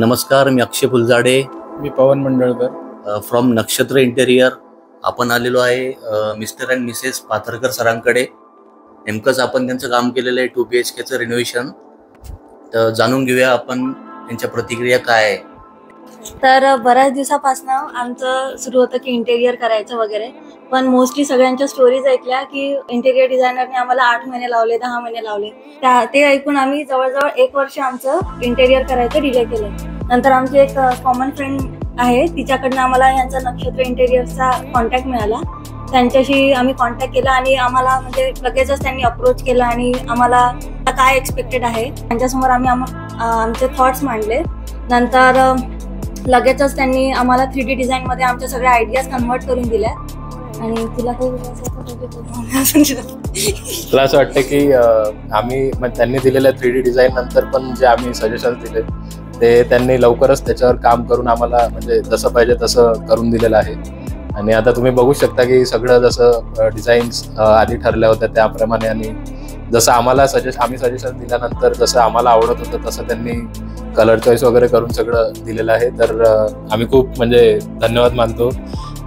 नमस्कार, मी अक्षय फुलझाडे. मी पवन मंडळकर फ्रॉम नक्षत्र इंटेरियर. आपण आलेलो आहे मिस्टर अँड मिसेस पाथरकर सरांकडे. नेमकंच आपण त्यांचं काम केलेलं आहे 2 BHKचं रिनोव्हेशन. तर जाणून घेऊया आपण त्यांच्या प्रतिक्रिया काय आहे. तर बऱ्याच दिवसापासून आमचं सुरू होतं की इंटेरियर करायचं वगैरे, पण मोस्टली सगळ्यांच्या स्टोरीज ऐकल्या की इंटेरियर डिझायनरने आम्हाला 8 महिने लावले, 10 महिने लावले. ते ऐकून आम्ही जवळजवळ 1 वर्ष आमचं इंटेरियर करायचं डिले केलं. नंतर आमची एक कॉमन फ्रेंड आहे, तिच्याकडनं आम्हाला यांचा नक्षत्र इंटेरियरचा कॉन्टॅक्ट मिळाला. त्यांच्याशी आम्ही कॉन्टॅक्ट केला आणि आम्हाला म्हणजे लगेचच त्यांनी अप्रोच केलं आणि आम्हाला काय एक्सपेक्टेड आहे त्यांच्यासमोर आम्ही आमचे थॉट्स मांडले. नंतर लगेचच त्यांनी आम्हाला 3D डिझाईनमध्ये आमच्या सगळ्या आयडियाज कन्वर्ट करून दिल्या. आणि तुला काही मला असं वाटतं की आम्ही त्यांनी दिलेल्या 3D डिझाईन नंतर पण जे आम्ही सजेशन दिले ते त्यांनी लवकरच त्याच्यावर काम करून आम्हाला म्हणजे जसं पाहिजे तसं करून दिलेलं आहे. आणि आता तुम्ही बघू शकता की सगळं जसं डिझाईन्स आधी ठरल्या होत्या त्याप्रमाणे आणि जसं आम्हाला आम्ही सजेशन दिल्यानंतर जसं आम्हाला आवडत होतं तसं त्यांनी कलर चॉईस वगैरे करून सगळं दिलेलं आहे. तर आम्ही खूप म्हणजे धन्यवाद मानतो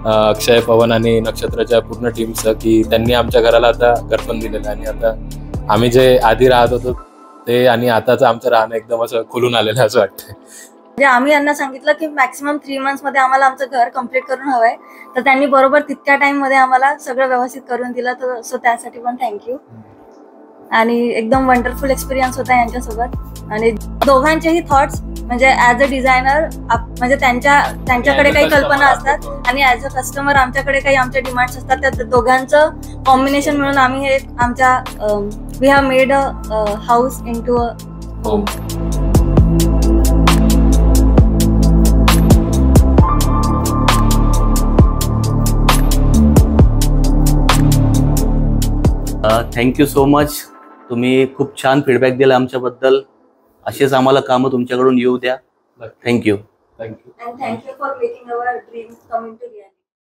अक्षय, पवन आणि नक्षत्राच्या पूर्ण टीमचं की त्यांनी आमच्या घराला आता घर पण दिलेलं आहे. आणि आता आम्ही जे आधी राहत होतो ते आणि आताचं आमचं राहणं एकदम असं खुलून आलेलं असं वाटतं. म्हणजे आम्ही यांना सांगितलं की मॅक्सिमम 3 मंथ्स मध्ये आम्हाला आमचं घर कम्प्लीट करून हवंय, तर त्यांनी बरोबर तितक्या टाइम मध्ये आम्हाला सगळं व्यवस्थित करून दिलं. तर सो त्यासाठी पण थँक्यू. आणि एकदम वंडरफुल एक्सपिरियन्स होता यांच्यासोबत. आणि दोघांचेही थॉट्स म्हणजे ॲज अ डिझायनर म्हणजे त्यांच्याकडे काही कल्पना असतात आणि ॲज अ कस्टमर आमच्याकडे काही आमच्या डिमांड्स असतात. त्या दोघांचं कॉम्बिनेशन मिळून आम्ही हे आमच्या we have made a house into a home. Thank you so much. तुम्ही खूप छान फीडबॅक दिला आमच्याबद्दल. असेच आम्हाला कामं तुमच्याकडून येऊ द्या. Thank you. And thank you for making our dreams come into reality.